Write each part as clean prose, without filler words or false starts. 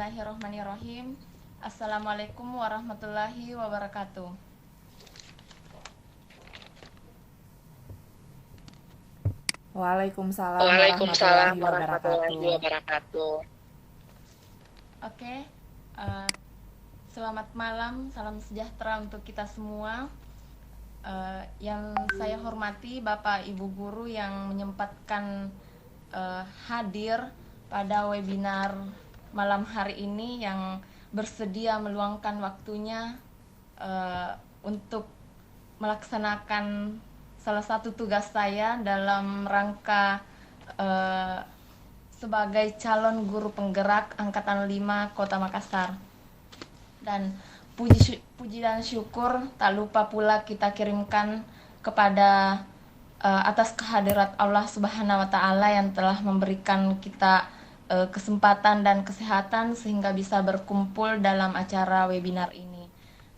Bismillahirrahmanirrahim. Assalamualaikum warahmatullahi wabarakatuh. Waalaikumsalam Waalaikumsalam warahmatullahi warahmatullahi wabarakatuh. wabarakatuh. Oke, eh, selamat malam, salam sejahtera untuk kita semua. Yang saya hormati Bapak Ibu Guru yang menyempatkan hadir pada webinar malam hari ini, yang bersedia meluangkan waktunya untuk melaksanakan salah satu tugas saya dalam rangka sebagai calon guru penggerak Angkatan 5 Kota Makassar. Dan puji dan syukur tak lupa pula kita kirimkan kepada atas kehadirat Allah Subhanahu wa taala yang telah memberikan kita kesempatan dan kesehatan sehingga bisa berkumpul dalam acara webinar ini.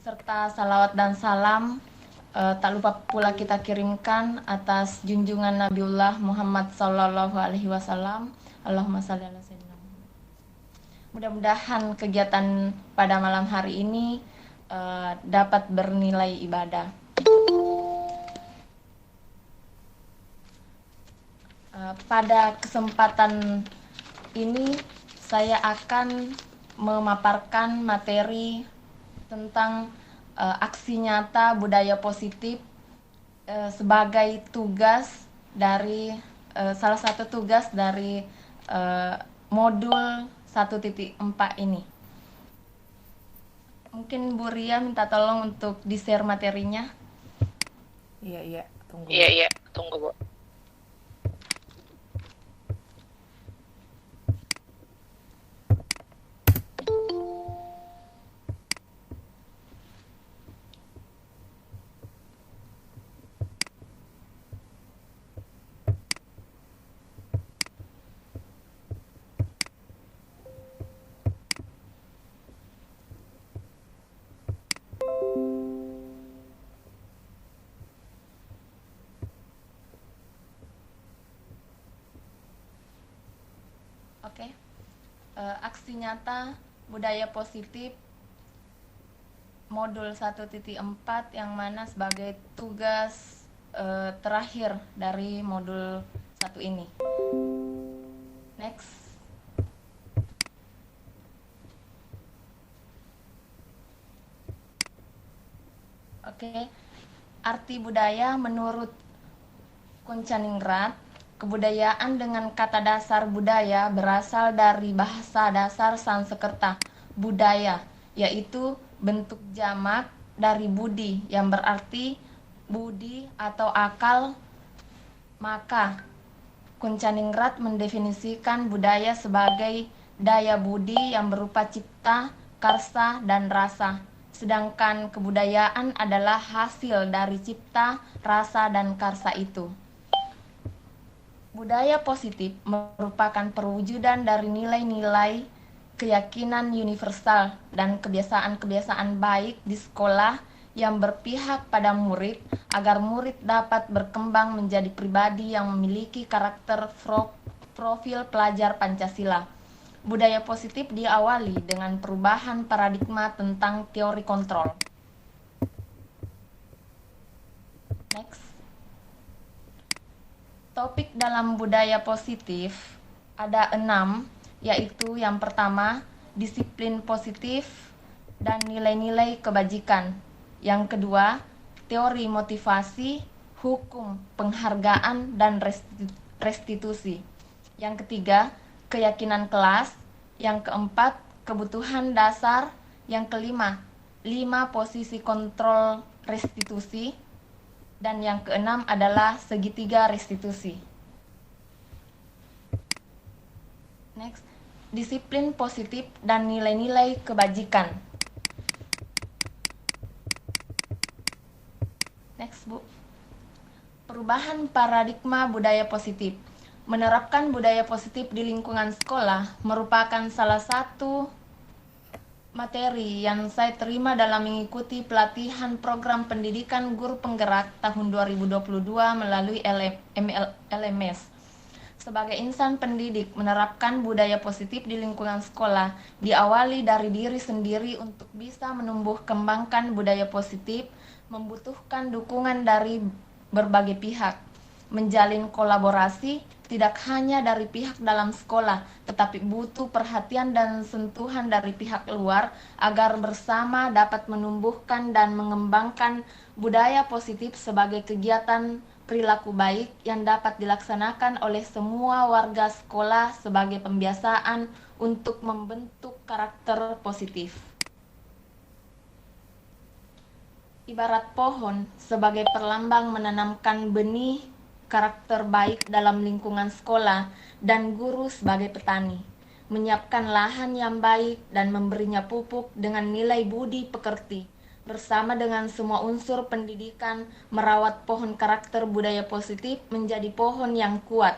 Serta salawat dan salam tak lupa pula kita kirimkan atas junjungan Nabiullah Muhammad sallallahu alaihi wasallam. Allahumma shalli ala sayyidina. Mudah-mudahan kegiatan pada malam hari ini dapat bernilai ibadah. Pada kesempatan ini saya akan memaparkan materi tentang aksi nyata budaya positif sebagai tugas dari salah satu tugas dari modul 1.4 ini. Mungkin Bu Ria minta tolong untuk di-share materinya. Iya, tunggu. Iya, tunggu, Bu. Oke. Aksi nyata budaya positif modul 1.4 yang mana sebagai tugas terakhir dari modul 1 ini. Next. Oke. Arti budaya menurut Kuncaningrat, kebudayaan dengan kata dasar budaya berasal dari bahasa dasar Sanskerta budaya, yaitu bentuk jamak dari budi yang berarti budi atau akal. Maka Kuncaningrat mendefinisikan budaya sebagai daya budi yang berupa cipta, karsa, dan rasa. Sedangkan kebudayaan adalah hasil dari cipta, rasa, dan karsa itu. Budaya positif merupakan perwujudan dari nilai-nilai, keyakinan universal, dan kebiasaan-kebiasaan baik di sekolah yang berpihak pada murid agar murid dapat berkembang menjadi pribadi yang memiliki karakter profil pelajar Pancasila. Budaya positif diawali dengan perubahan paradigma tentang teori kontrol. Next. Topik dalam budaya positif ada 6, yaitu yang pertama, disiplin positif dan nilai-nilai kebajikan. Yang kedua, teori motivasi, hukum, penghargaan, dan restitusi. Yang ketiga, keyakinan kelas. Yang keempat, kebutuhan dasar. Yang kelima, 5 posisi kontrol restitusi. Dan yang keenam adalah segitiga restitusi. Next, disiplin positif dan nilai-nilai kebajikan. Next, Bu. Perubahan paradigma budaya positif. Menerapkan budaya positif di lingkungan sekolah merupakan salah satu materi yang saya terima dalam mengikuti pelatihan program pendidikan guru penggerak tahun 2022 melalui LMS. Sebagai insan pendidik, menerapkan budaya positif di lingkungan sekolah diawali dari diri sendiri. Untuk bisa menumbuh kembangkan budaya positif, membutuhkan dukungan dari berbagai pihak. Menjalin kolaborasi tidak hanya dari pihak dalam sekolah, tetapi butuh perhatian dan sentuhan dari pihak luar agar bersama dapat menumbuhkan dan mengembangkan budaya positif sebagai kegiatan perilaku baik yang dapat dilaksanakan oleh semua warga sekolah sebagai pembiasaan untuk membentuk karakter positif. Ibarat pohon sebagai perlambang menanamkan benih karakter baik dalam lingkungan sekolah, dan guru sebagai petani menyiapkan lahan yang baik dan memberinya pupuk dengan nilai budi pekerti. Bersama dengan semua unsur pendidikan, merawat pohon karakter budaya positif menjadi pohon yang kuat.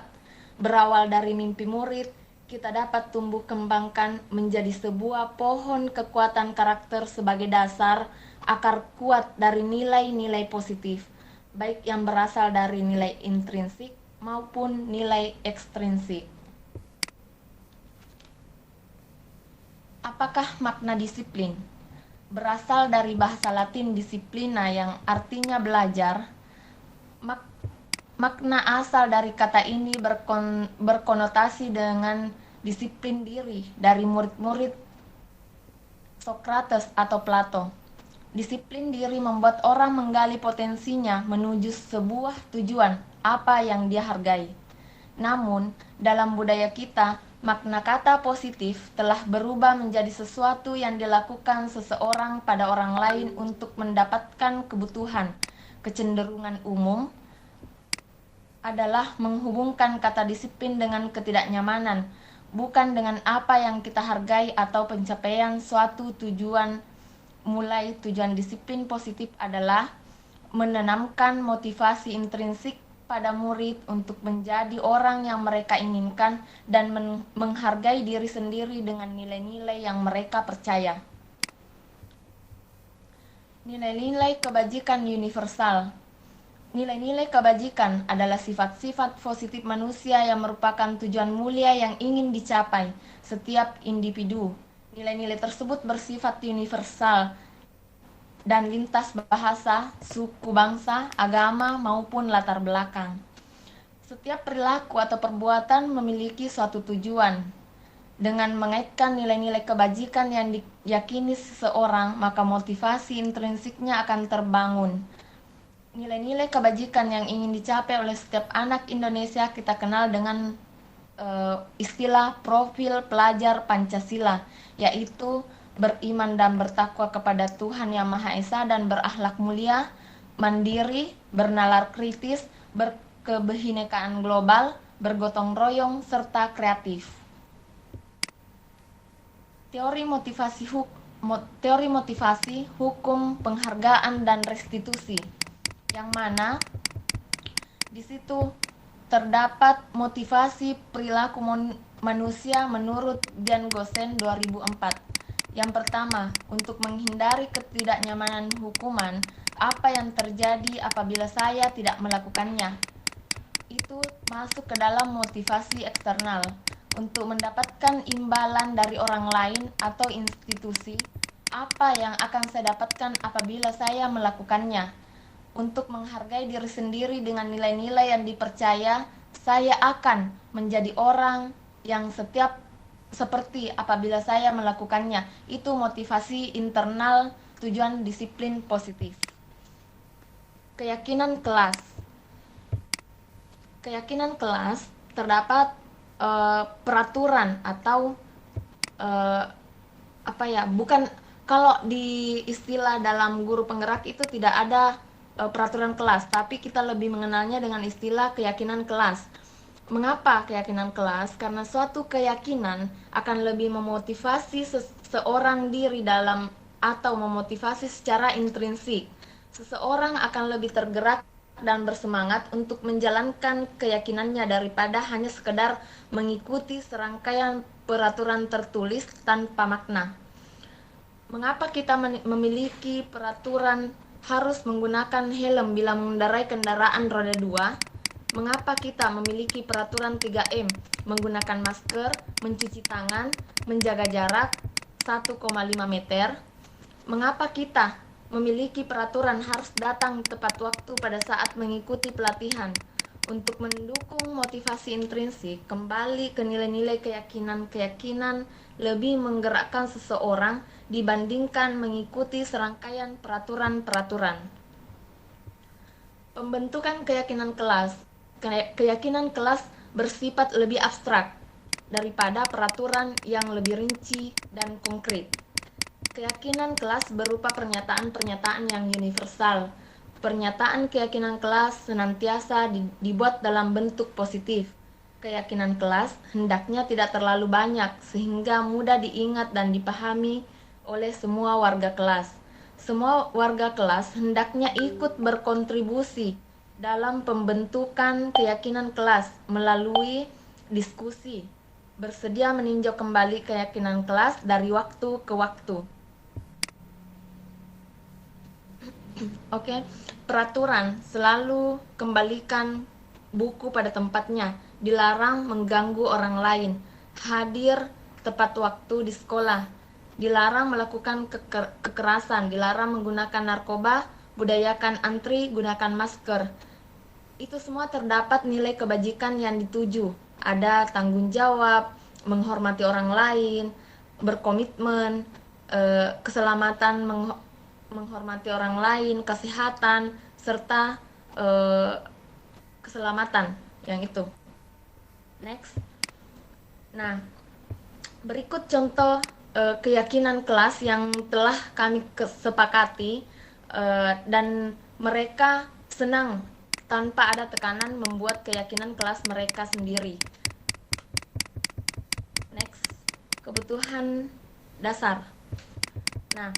Berawal dari mimpi murid, kita dapat tumbuh kembangkan menjadi sebuah pohon kekuatan karakter sebagai dasar, akar kuat dari nilai-nilai positif, baik yang berasal dari nilai intrinsik maupun nilai ekstrinsik. Apakah makna disiplin? Berasal dari bahasa Latin disciplina yang artinya belajar. Makna asal dari kata ini berkonotasi dengan disiplin diri dari murid-murid Socrates atau Plato. Disiplin diri membuat orang menggali potensinya menuju sebuah tujuan apa yang dia hargai. Namun, dalam budaya kita, makna kata positif telah berubah menjadi sesuatu yang dilakukan seseorang pada orang lain untuk mendapatkan kebutuhan. Kecenderungan umum adalah menghubungkan kata disiplin dengan ketidaknyamanan, bukan dengan apa yang kita hargai atau pencapaian suatu tujuan. Mulai tujuan disiplin positif adalah menanamkan motivasi intrinsik pada murid untuk menjadi orang yang mereka inginkan dan menghargai diri sendiri dengan nilai-nilai yang mereka percaya. Nilai-nilai kebajikan universal. Nilai-nilai kebajikan adalah sifat-sifat positif manusia yang merupakan tujuan mulia yang ingin dicapai setiap individu. Nilai-nilai tersebut bersifat universal dan lintas bahasa, suku, bangsa, agama, maupun latar belakang. Setiap perilaku atau perbuatan memiliki suatu tujuan. Dengan mengaitkan nilai-nilai kebajikan yang diyakini seseorang, maka motivasi intrinsiknya akan terbangun. Nilai-nilai kebajikan yang ingin dicapai oleh setiap anak Indonesia kita kenal dengan istilah profil pelajar Pancasila, yaitu beriman dan bertakwa kepada Tuhan Yang Maha Esa dan berakhlak mulia, mandiri, bernalar kritis, berkebinekaan global, bergotong royong, serta kreatif. Teori motivasi, hukum, penghargaan, dan restitusi, yang mana di situ terdapat motivasi perilaku manusia menurut Jan Gosen 2004. Yang pertama, untuk menghindari ketidaknyamanan hukuman, apa yang terjadi apabila saya tidak melakukannya. Itu masuk ke dalam motivasi eksternal. Untuk mendapatkan imbalan dari orang lain atau institusi, apa yang akan saya dapatkan apabila saya melakukannya. Untuk menghargai diri sendiri dengan nilai-nilai yang dipercaya, saya akan menjadi orang yang seperti apabila saya melakukannya. Itu motivasi internal tujuan disiplin positif. Keyakinan kelas. Keyakinan kelas terdapat peraturan atau bukan, kalau di istilah dalam guru penggerak itu tidak ada peraturan kelas, tapi kita lebih mengenalnya dengan istilah keyakinan kelas. Mengapa keyakinan kelas? Karena suatu keyakinan akan lebih memotivasi seseorang diri dalam atau memotivasi secara intrinsik. Seseorang akan lebih tergerak dan bersemangat untuk menjalankan keyakinannya daripada hanya sekedar mengikuti serangkaian peraturan tertulis tanpa makna. Mengapa kita memiliki peraturan harus menggunakan helm bila mengendarai kendaraan roda 2? Mengapa kita memiliki peraturan 3M? Menggunakan masker, mencuci tangan, menjaga jarak 1,5 meter. Mengapa kita memiliki peraturan harus datang tepat waktu pada saat mengikuti pelatihan? Untuk mendukung motivasi intrinsik, kembali ke nilai-nilai keyakinan-keyakinan lebih menggerakkan seseorang dibandingkan mengikuti serangkaian peraturan-peraturan. Pembentukan keyakinan kelas. Keyakinan kelas bersifat lebih abstrak daripada peraturan yang lebih rinci dan konkret. Keyakinan kelas berupa pernyataan-pernyataan yang universal. Pernyataan keyakinan kelas senantiasa dibuat dalam bentuk positif. Keyakinan kelas hendaknya tidak terlalu banyak sehingga mudah diingat dan dipahami oleh semua warga kelas. Semua warga kelas hendaknya ikut berkontribusi dalam pembentukan keyakinan kelas melalui diskusi, bersedia meninjau kembali keyakinan kelas dari waktu ke waktu. Oke, peraturan selalu kembalikan buku pada tempatnya, dilarang mengganggu orang lain, hadir tepat waktu di sekolah, dilarang melakukan kekerasan, dilarang menggunakan narkoba, budayakan antri, gunakan masker. Itu semua terdapat nilai kebajikan yang dituju. Ada tanggung jawab, menghormati orang lain, berkomitmen, keselamatan, menghormati orang lain, kesehatan, serta keselamatan yang itu. Next. Nah, berikut contoh keyakinan kelas yang telah kami sepakati dan mereka senang tanpa ada tekanan membuat keyakinan kelas mereka sendiri. Next, kebutuhan dasar. Nah,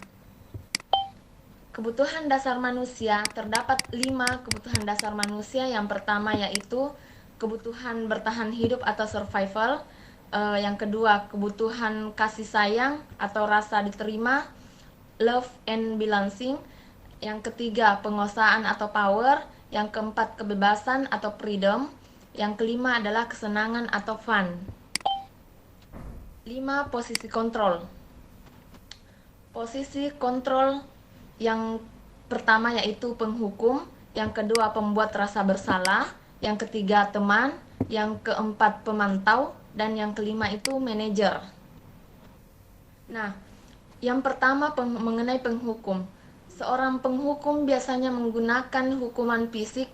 kebutuhan dasar manusia, terdapat 5 kebutuhan dasar manusia. Yang pertama yaitu kebutuhan bertahan hidup atau survival. Yang kedua, kebutuhan kasih sayang atau rasa diterima, love and belonging. Yang ketiga, penguasaan atau power. Yang keempat, kebebasan atau freedom. Yang kelima adalah kesenangan atau fun. 5 posisi kontrol. Posisi kontrol yang pertama yaitu penghukum, yang kedua pembuat rasa bersalah, yang ketiga teman, yang keempat pemantau, dan yang kelima itu manajer. Nah, yang pertama mengenai penghukum. Seorang penghukum biasanya menggunakan hukuman fisik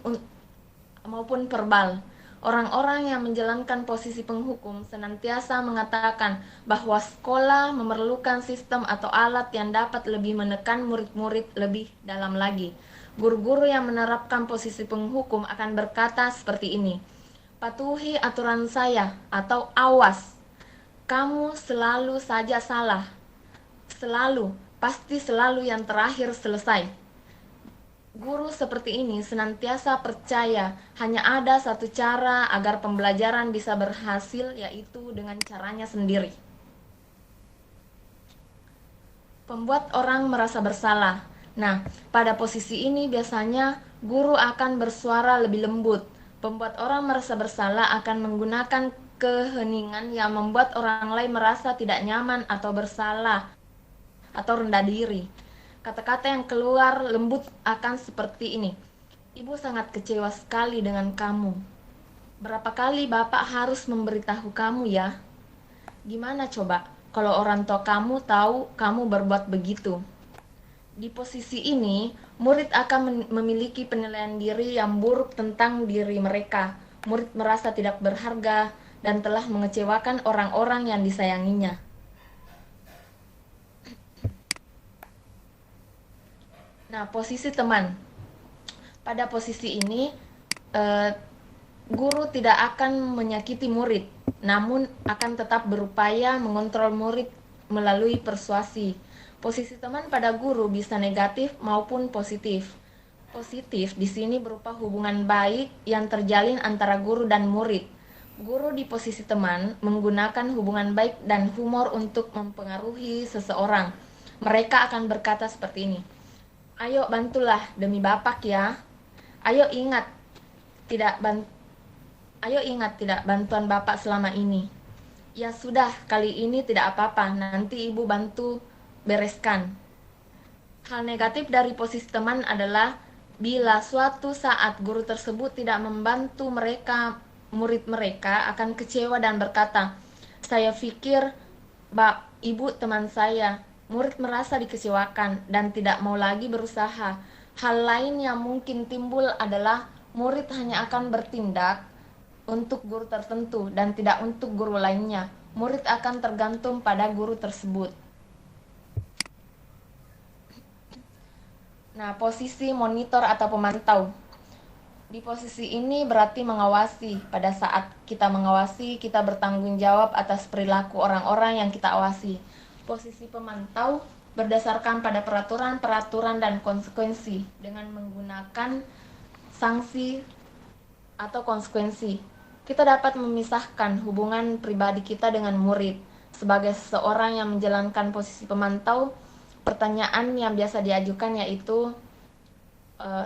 maupun verbal. Orang-orang yang menjalankan posisi penghukum senantiasa mengatakan bahwa sekolah memerlukan sistem atau alat yang dapat lebih menekan murid-murid lebih dalam lagi. Guru-guru yang menerapkan posisi penghukum akan berkata seperti ini: patuhi aturan saya, atau awas, kamu selalu saja salah. Selalu, pasti selalu yang terakhir selesai. Guru seperti ini senantiasa percaya hanya ada satu cara agar pembelajaran bisa berhasil, yaitu dengan caranya sendiri. Pembuat orang merasa bersalah. Nah, pada posisi ini biasanya guru akan bersuara lebih lembut. Pembuat orang merasa bersalah akan menggunakan keheningan yang membuat orang lain merasa tidak nyaman atau bersalah atau rendah diri. Kata-kata yang keluar lembut akan seperti ini: ibu sangat kecewa sekali dengan kamu. Berapa kali bapak harus memberitahu kamu ya? Gimana coba kalau orang tua kamu tahu kamu berbuat begitu? Di posisi ini, murid akan memiliki penilaian diri yang buruk tentang diri mereka. Murid merasa tidak berharga dan telah mengecewakan orang-orang yang disayanginya. Nah, posisi teman. Pada posisi ini, guru tidak akan menyakiti murid, namun akan tetap berupaya mengontrol murid melalui persuasi. Posisi teman pada guru bisa negatif maupun positif. Positif di sini berupa hubungan baik yang terjalin antara guru dan murid. Guru di posisi teman menggunakan hubungan baik dan humor untuk mempengaruhi seseorang. Mereka akan berkata seperti ini: ayo bantulah demi bapak ya. Ayo ingat, Ayo ingat tidak bantuan Bapak selama ini? Ya sudah, kali ini tidak apa-apa, nanti Ibu bantu bereskan. Hal negatif dari posisi teman adalah bila suatu saat guru tersebut tidak membantu mereka, murid mereka akan kecewa dan berkata, "Saya pikir Ibu teman saya." Murid merasa dikecewakan dan tidak mau lagi berusaha. Hal lain yang mungkin timbul adalah murid hanya akan bertindak untuk guru tertentu dan tidak untuk guru lainnya. Murid akan tergantung pada guru tersebut. Nah, posisi monitor atau pemantau. Di posisi ini berarti mengawasi. Pada saat kita mengawasi, kita bertanggung jawab atas perilaku orang-orang yang kita awasi. Posisi pemantau berdasarkan pada peraturan-peraturan dan konsekuensi dengan menggunakan sanksi atau konsekuensi. Kita dapat memisahkan hubungan pribadi kita dengan murid. Sebagai seseorang yang menjalankan posisi pemantau, pertanyaan yang biasa diajukan yaitu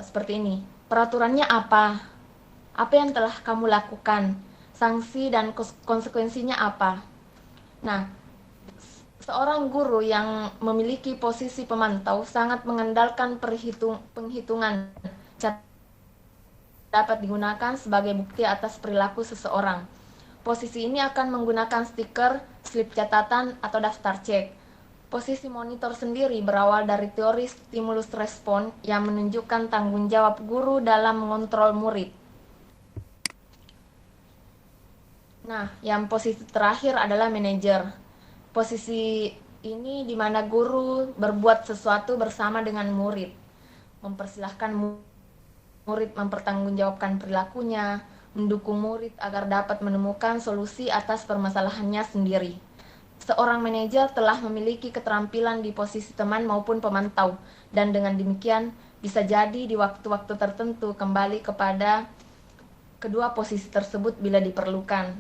seperti ini. Peraturannya apa? Apa yang telah kamu lakukan? Sanksi dan konsekuensinya apa? Nah, seorang guru yang memiliki posisi pemantau sangat mengandalkan penghitungan dapat digunakan sebagai bukti atas perilaku seseorang. Posisi ini akan menggunakan stiker, slip catatan, atau daftar cek. Posisi monitor sendiri berawal dari teori stimulus respon yang menunjukkan tanggung jawab guru dalam mengontrol murid. Nah, yang posisi terakhir adalah manajer. Posisi ini di mana guru berbuat sesuatu bersama dengan murid, mempersilahkan murid mempertanggungjawabkan perilakunya, mendukung murid agar dapat menemukan solusi atas permasalahannya sendiri. Seorang manajer telah memiliki keterampilan di posisi teman maupun pemantau, dan dengan demikian bisa jadi di waktu-waktu tertentu kembali kepada kedua posisi tersebut bila diperlukan.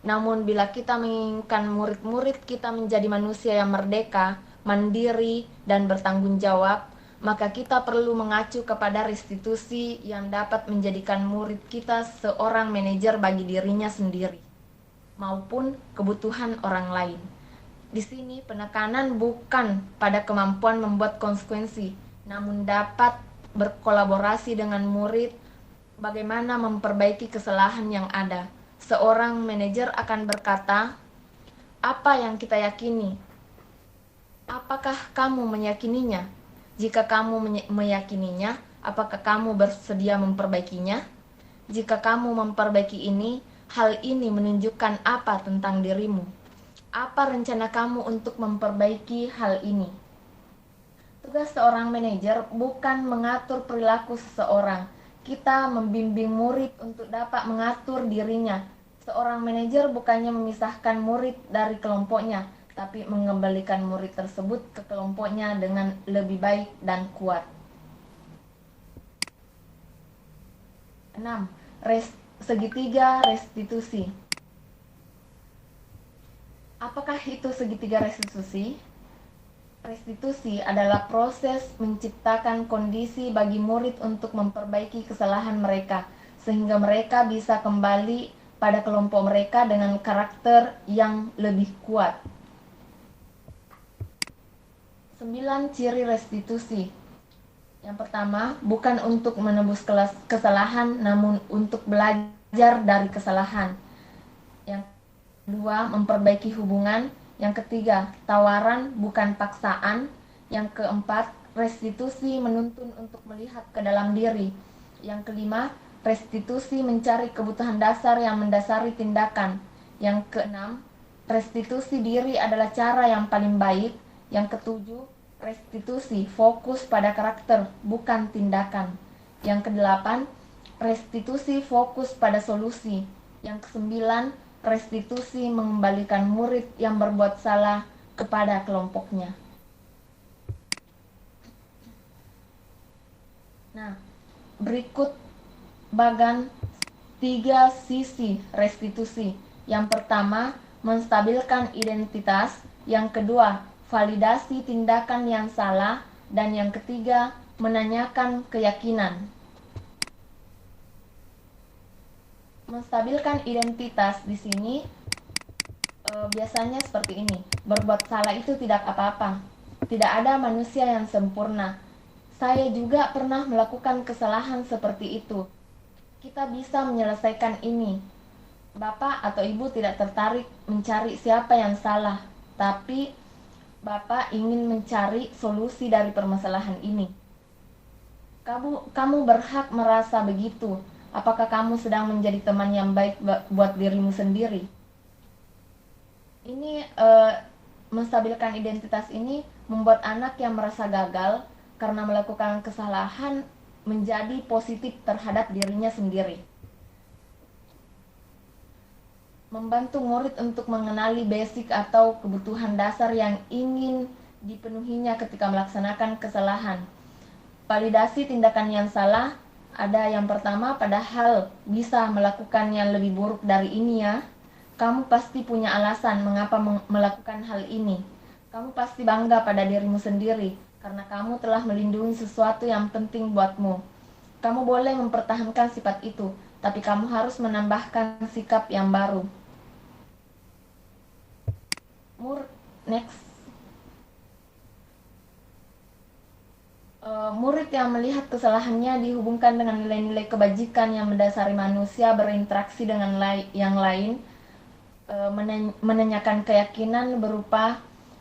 Namun bila kita menginginkan murid-murid kita menjadi manusia yang merdeka, mandiri, dan bertanggung jawab, maka kita perlu mengacu kepada restitusi yang dapat menjadikan murid kita seorang manajer bagi dirinya sendiri maupun kebutuhan orang lain. Di sini penekanan bukan pada kemampuan membuat konsekuensi, namun dapat berkolaborasi dengan murid bagaimana memperbaiki kesalahan yang ada. Seorang manajer akan berkata, "Apa yang kita yakini? Apakah kamu meyakininya? Jika kamu meyakininya, apakah kamu bersedia memperbaikinya? Jika kamu memperbaiki ini, hal ini menunjukkan apa tentang dirimu? Apa rencana kamu untuk memperbaiki hal ini?" Tugas seorang manajer bukan mengatur perilaku seseorang. Kita membimbing murid untuk dapat mengatur dirinya. Seorang manajer bukannya memisahkan murid dari kelompoknya, tapi mengembalikan murid tersebut ke kelompoknya dengan lebih baik dan kuat. 6. Segitiga restitusi. Apakah itu segitiga restitusi? Restitusi adalah proses menciptakan kondisi bagi murid untuk memperbaiki kesalahan mereka, sehingga mereka bisa kembali pada kelompok mereka dengan karakter yang lebih kuat. 9 ciri restitusi. Yang pertama, bukan untuk menebus kesalahan, namun untuk belajar dari kesalahan. Yang kedua, memperbaiki hubungan. Yang ketiga, tawaran bukan paksaan. Yang keempat, restitusi menuntun untuk melihat ke dalam diri. Yang kelima, restitusi mencari kebutuhan dasar yang mendasari tindakan. Yang keenam, restitusi diri adalah cara yang paling baik. Yang ketujuh, restitusi fokus pada karakter bukan tindakan. Yang kedelapan, restitusi fokus pada solusi. Yang kesembilan, restitusi mengembalikan murid yang berbuat salah kepada kelompoknya. Nah, berikut bagan 3 sisi restitusi. Yang pertama, menstabilkan identitas. Yang kedua, validasi tindakan yang salah. Dan yang ketiga, menanyakan keyakinan. Menstabilkan identitas di sini biasanya seperti ini. Berbuat salah itu tidak apa-apa. Tidak ada manusia yang sempurna. Saya juga pernah melakukan kesalahan seperti itu. Kita bisa menyelesaikan ini. Bapak atau Ibu tidak tertarik mencari siapa yang salah, tapi Bapak ingin mencari solusi dari permasalahan ini. Kamu berhak merasa begitu. Apakah kamu sedang menjadi teman yang baik buat dirimu sendiri? Ini menstabilkan identitas ini membuat anak yang merasa gagal karena melakukan kesalahan menjadi positif terhadap dirinya sendiri. Membantu murid untuk mengenali basic atau kebutuhan dasar yang ingin dipenuhinya ketika melaksanakan kesalahan. Validasi tindakan yang salah ada yang pertama, padahal bisa melakukan yang lebih buruk dari ini ya. Kamu pasti punya alasan mengapa melakukan hal ini. Kamu pasti bangga pada dirimu sendiri karena kamu telah melindungi sesuatu yang penting buatmu. Kamu boleh mempertahankan sifat itu, tapi kamu harus menambahkan sikap yang baru. Next. Murid yang melihat kesalahannya dihubungkan dengan nilai-nilai kebajikan yang mendasari manusia berinteraksi dengan yang lain, menanyakan keyakinan berupa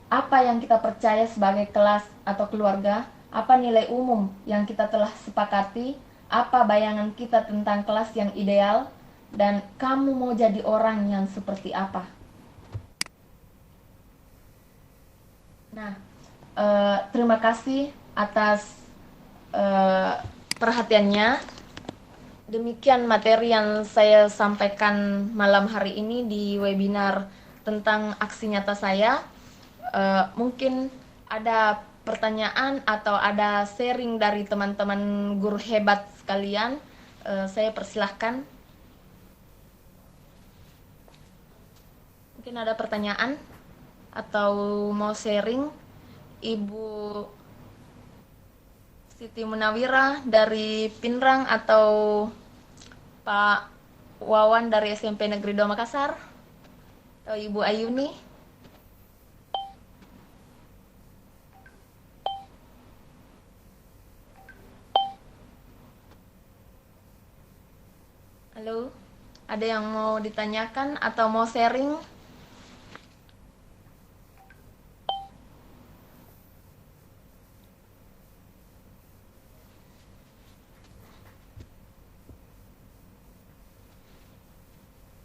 apa yang kita percaya sebagai kelas atau keluarga, apa nilai umum yang kita telah sepakati, apa bayangan kita tentang kelas yang ideal, dan kamu mau jadi orang yang seperti apa. Nah, terima kasih atas perhatiannya. Demikian materi yang saya sampaikan malam hari ini di webinar tentang aksi nyata saya. Mungkin ada pertanyaan atau ada sharing dari teman-teman guru hebat sekalian. Saya persilahkan. Mungkin ada pertanyaan atau mau sharing. Ibu Siti Munawira dari Pinrang atau Pak Wawan dari SMP Negeri 2 Makassar atau Ibu Ayuni. Halo, ada yang mau ditanyakan atau mau sharing?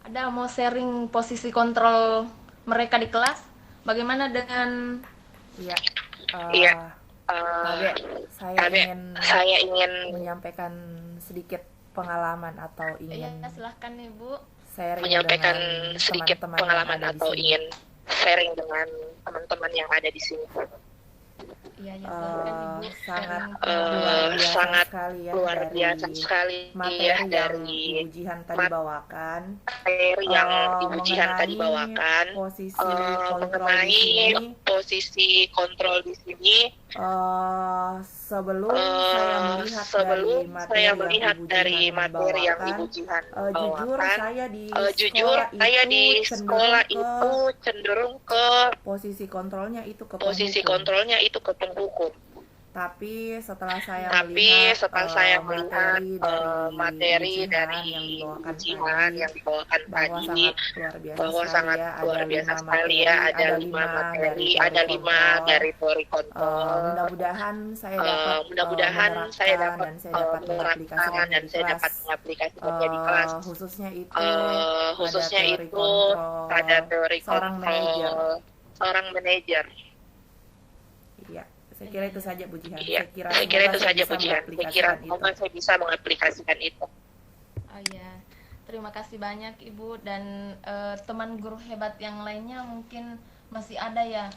Ada mau sharing posisi kontrol mereka di kelas? Bagaimana dengan Iya. Iya. Saya ingin menyampaikan sedikit pengalaman atau ingin silahkan Ibu sharing menyampaikan dengan sedikit teman-teman pengalaman yang ada atau di sini. ingin sharing dengan teman-teman yang ada di sini. Iya, ya, silahkan Ibu. Sangat luar biasa sekali ya materi dari yang Ibu Jihan tadi bawakan. Materi yang Ibu Jihan tadi bawakan mengenai posisi kontrol di sini. Sebelum saya melihat dari materi yang Ibu Jihan bawakan, jujur saya di sekolah itu cenderung ke posisi kontrolnya itu ke penghukum. Tapi setelah saya melihat materi dari Ibu Jihan yang dibawakan tadi, bahwa sangat luar biasa sekali ya, ada 5 materi, ada 5 teritori kontrol. Mudah-mudahan saya dapat menerapkan dan saya dapat mengaplikasikannya di kelas. Khususnya itu pada teori kontrol seorang manajer. Iya. Saya kira itu saja Bu Jihan. Saya kira itu saja Bu Jihan. Saya kira saya bisa mengaplikasikan itu. Oh ya, terima kasih banyak Ibu dan teman guru hebat yang lainnya mungkin masih ada ya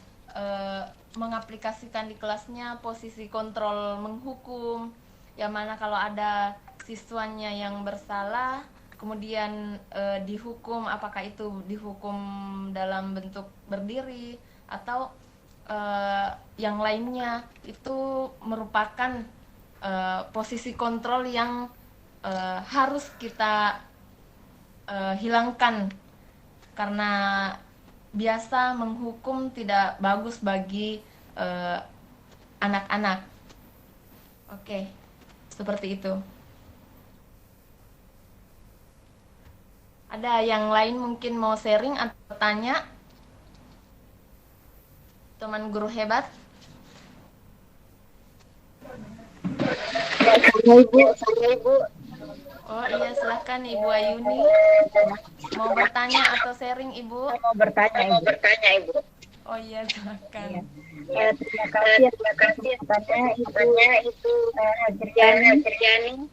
mengaplikasikan di kelasnya posisi kontrol menghukum, yang mana kalau ada siswanya yang bersalah kemudian dihukum, apakah itu dihukum dalam bentuk berdiri atau yang lainnya, itu merupakan posisi kontrol yang harus kita hilangkan, karena biasa menghukum tidak bagus bagi anak-anak. Oke, seperti itu. Ada yang lain mungkin mau sharing atau tanya? Teman guru hebat? Saya Ibu. Oh iya, silahkan Ibu Ayuni. Mau bertanya atau sharing Ibu? Mau bertanya, Ibu. Oh iya, silahkan. Terima kasih katanya itu Hajriani.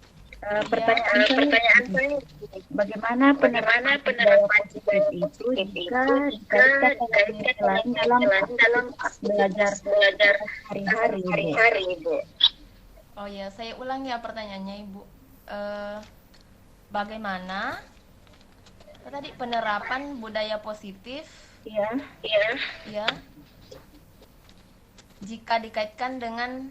Pertanyaan saya, bagaimana penerapan budaya positif itu jika dikaitkan dengan dalam belajar hari-hari, Ibu? Oh ya, saya ulang ya pertanyaannya Ibu. Bagaimana tadi penerapan budaya positif? Iya. Ya. Jika dikaitkan dengan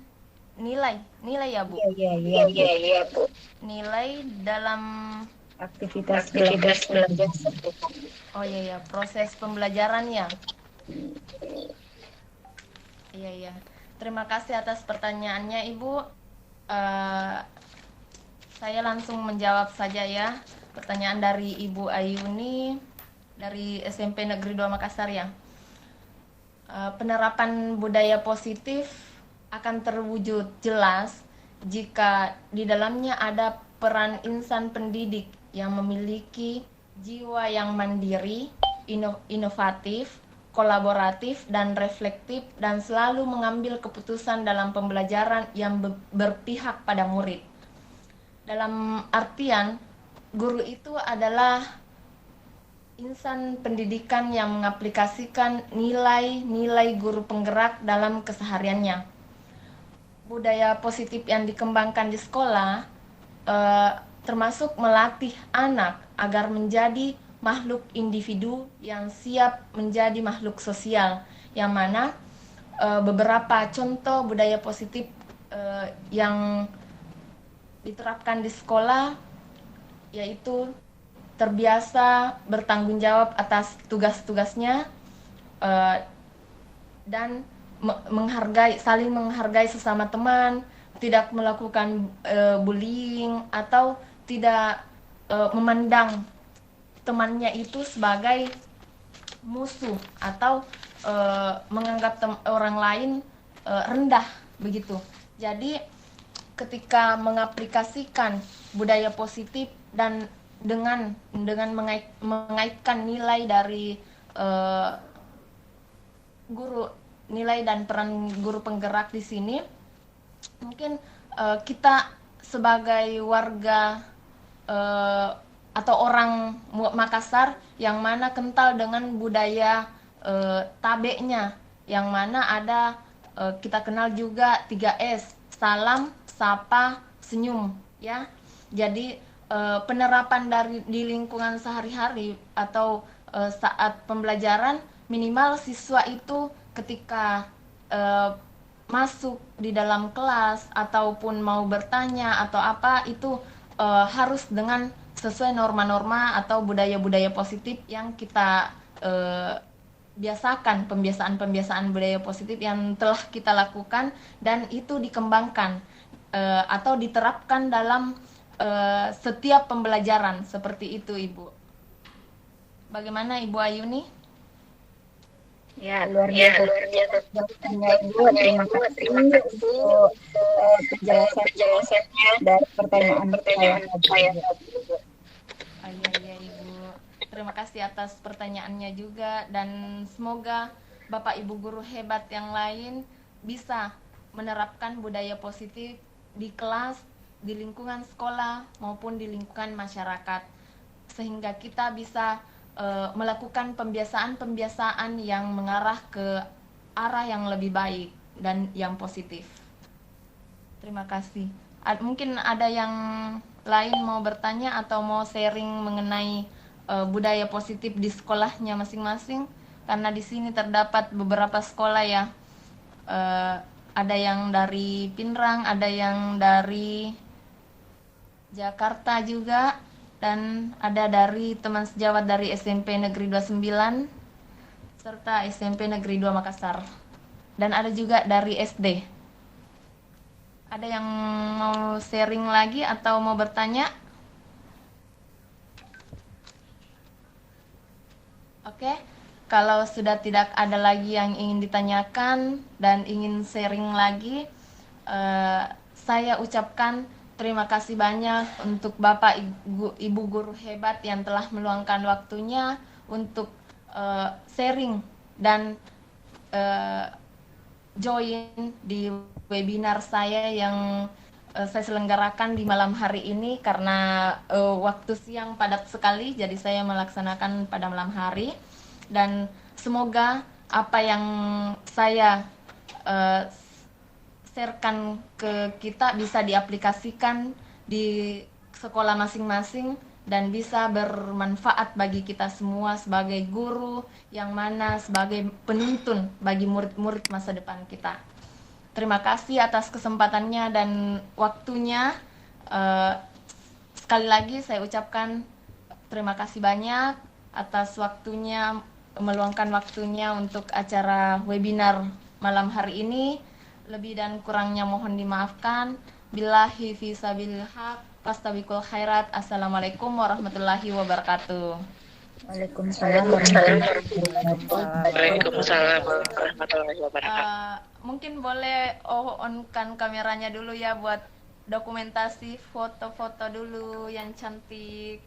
nilai ya Bu? Iya, Bu. Nilai dalam Aktivitas belajar. Oh iya, proses pembelajaran ya. Iya. Terima kasih atas pertanyaannya Ibu. Saya langsung menjawab saja ya. Pertanyaan dari Ibu Ayuni dari SMP Negeri 2 Makassar ya. Penerapan budaya positif akan terwujud jelas jika di dalamnya ada peran insan pendidik yang memiliki jiwa yang mandiri, inovatif, kolaboratif, dan reflektif, dan selalu mengambil keputusan dalam pembelajaran yang berpihak pada murid. Dalam artian, guru itu adalah insan pendidikan yang mengaplikasikan nilai-nilai guru penggerak dalam kesehariannya. Budaya positif yang dikembangkan di sekolah termasuk melatih anak agar menjadi makhluk individu yang siap menjadi makhluk sosial, yang mana beberapa contoh budaya positif yang diterapkan di sekolah yaitu terbiasa bertanggung jawab atas tugas-tugasnya dan saling menghargai sesama teman, tidak melakukan bullying atau tidak memandang temannya itu sebagai musuh atau menganggap orang lain rendah begitu. Jadi ketika mengaplikasikan budaya positif dan dengan mengaitkan nilai dari guru, nilai dan peran guru penggerak di sini, mungkin kita sebagai warga atau orang Makassar yang mana kental dengan budaya tabeknya, yang mana ada kita kenal juga 3S, salam, sapa, senyum ya. Jadi penerapan di lingkungan sehari-hari atau saat pembelajaran, minimal siswa itu ketika masuk di dalam kelas ataupun mau bertanya atau apa itu harus dengan sesuai norma-norma atau budaya-budaya positif yang kita biasakan, pembiasaan budaya positif yang telah kita lakukan dan itu dikembangkan atau diterapkan dalam setiap pembelajaran, seperti itu Ibu. Bagaimana Ibu Ayuni? Ya, luar biasa. Ibu, terima kasih untuk penjelasannya dari pertanyaan saya. Iya Ibu. Terima kasih atas pertanyaannya juga, dan semoga Bapak Ibu guru hebat yang lain bisa menerapkan budaya positif di kelas, di lingkungan sekolah maupun di lingkungan masyarakat, sehingga kita bisa melakukan pembiasaan yang mengarah ke arah yang lebih baik dan yang positif. Terima kasih. Mungkin ada yang lain mau bertanya atau mau sharing mengenai budaya positif di sekolahnya masing-masing, karena di sini terdapat beberapa sekolah ya. Ada yang dari Pinrang, ada yang dari Jakarta juga, dan ada dari teman sejawat dari SMP Negeri 29 serta SMP Negeri 2 Makassar. Dan ada juga dari SD. Ada yang mau sharing lagi atau mau bertanya? Oke, kalau sudah tidak ada lagi yang ingin ditanyakan dan ingin sharing lagi, saya ucapkan terima kasih banyak untuk Bapak Ibu guru hebat yang telah meluangkan waktunya untuk sharing dan join di webinar saya yang saya selenggarakan di malam hari ini karena waktu siang padat sekali, jadi saya melaksanakan pada malam hari. Dan semoga apa yang saya sharekan ke kita bisa diaplikasikan di sekolah masing-masing dan bisa bermanfaat bagi kita semua sebagai guru, yang mana sebagai penuntun bagi murid-murid masa depan kita. Terima kasih atas kesempatannya dan waktunya. Sekali lagi saya ucapkan terima kasih banyak atas waktunya, meluangkan waktunya untuk acara webinar malam hari ini. Lebih dan kurangnya mohon dimaafkan. Billahi fisabilil haq, fastabiqul khairat. Assalamualaikum warahmatullahi wabarakatuh. Waalaikumsalam warahmatullahi wabarakatuh. Mungkin boleh on-kan kameranya dulu ya buat dokumentasi foto-foto dulu yang cantik.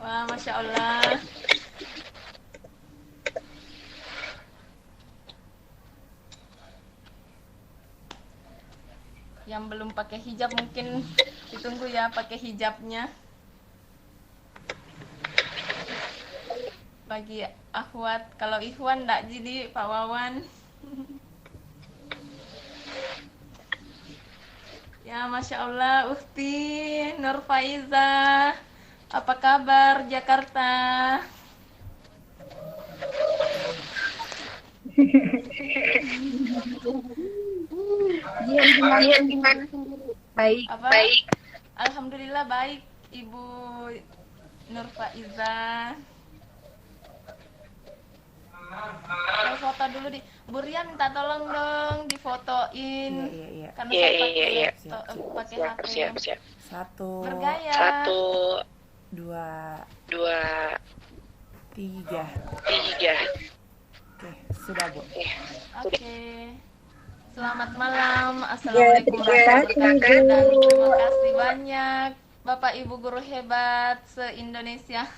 Wah, Masya Allah. Yang belum pakai hijab mungkin ditunggu ya pakai hijabnya. Bagi akhwat, kalau ikhwan enggak jadi Pak Wawan. Ya, Masya Allah, Ukti Nur Faiza, apa kabar Jakarta? Gimana? Baik. Apa? Baik. Alhamdulillah baik, Ibu Nur Faiza. Foto dulu di Bu Rian, minta tolong dong difotoin. Iya. Karena saya pakai Siap. HP. Satu, Bergaya. 1, dua, 2, 3. 3. Oke, sudah Bu. Oke. Selamat malam. Assalamualaikum terima kasih, warahmatullahi wabarakatuh. Dan Bu. terima kasih banyak Bapak Ibu guru hebat se-Indonesia.